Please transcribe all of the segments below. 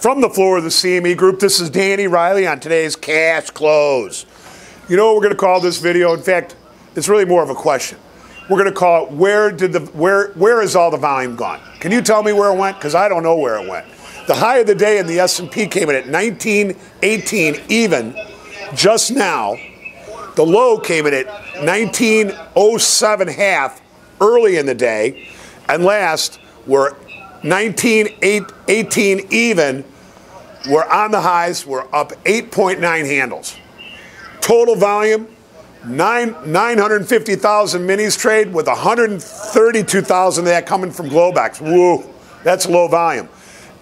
From the floor of the CME Group, this is Danny Riley on today's Cash Close. You know what we're going to call this video? In fact, it's really more of a question. We're going to call it, where is all the volume gone? Can you tell me where it went? Because I don't know where it went. The high of the day in the S&P came in at 1918 even just now. The low came in at 1907 half early in the day. And last, we're 1918 even. We're on the highs. We're up 8.9 handles. Total volume, 950,000 minis trade with 132,000 of that coming from GLOBEX. Woo, that's low volume.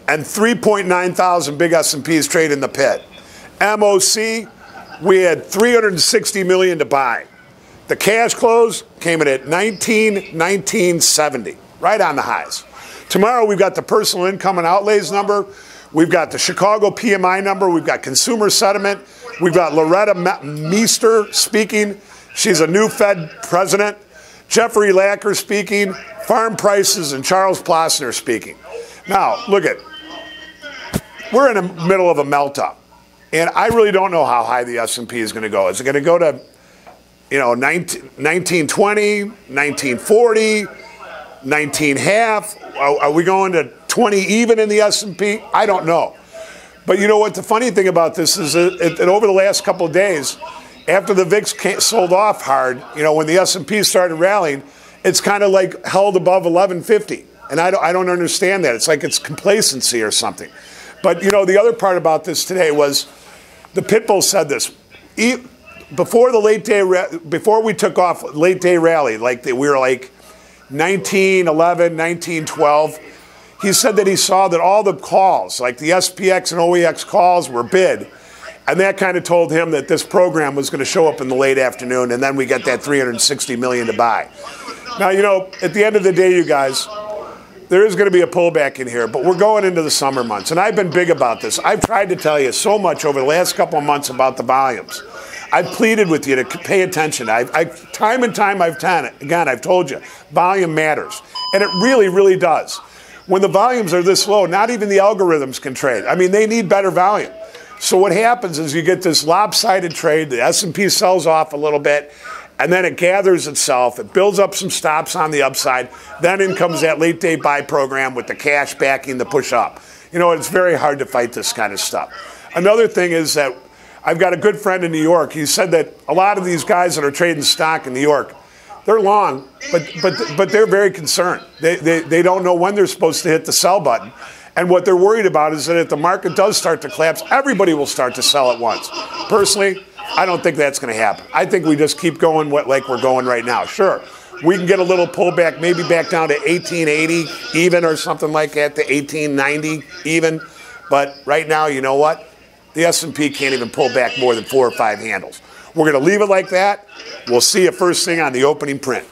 And 3.9 thousand big S&Ps trade in the pit. MOC, we had 360 million to buy. The cash close came in at 1970, right on the highs. Tomorrow we've got the personal income and outlays number. We've got the Chicago PMI number. We've got consumer sentiment. We've got Loretta Mester speaking. She's a new Fed president. Jeffrey Lacker speaking. Farm prices and Charles Plosser speaking. Now, look at, we're in the middle of a melt-up. And I really don't know how high the S&P is going to go. Is it going to go to, 1920, 1940, 19 half? Are we going to 20 even in the S&P? I don't know. But you know what? The funny thing about this is that over the last couple of days, after the VIX sold off hard, when the S&P started rallying, it's kind of like held above 1150. And I don't understand that. It's like it's complacency or something. But, the other part about this today was the Pitbull said this. Before we took off late day rally, we were like 1911, 1912, he said that he saw that all the calls, like the SPX and OEX calls, were bid. And that kind of told him that this program was going to show up in the late afternoon, and then we get that 360 million to buy. Now, at the end of the day, you guys, there is going to be a pullback in here, but we're going into the summer months. And I've been big about this. I've tried to tell you so much over the last couple of months about the volumes. I've pleaded with you to pay attention. Time and time I've told you, volume matters. And it really, really does. When the volumes are this low, not even the algorithms can trade. I mean, they need better volume. So what happens is you get this lopsided trade, the S&P sells off a little bit, and then it gathers itself, it builds up some stops on the upside, then in comes that late day buy program with the cash backing the push up. It's very hard to fight this kind of stuff. Another thing is that I've got a good friend in New York. He said that a lot of these guys that are trading stock in New York, they're long, but they're very concerned. They don't know when they're supposed to hit the sell button. And what they're worried about is that if the market does start to collapse, everybody will start to sell at once. Personally, I don't think that's going to happen. I think we just keep going like we're going right now. Sure, we can get a little pullback, maybe back down to 1880 even or something like that, to 1890 even. But right now, you know what? The S&P can't even pull back more than 4 or 5 handles. We're going to leave it like that. We'll see you first thing on the opening print.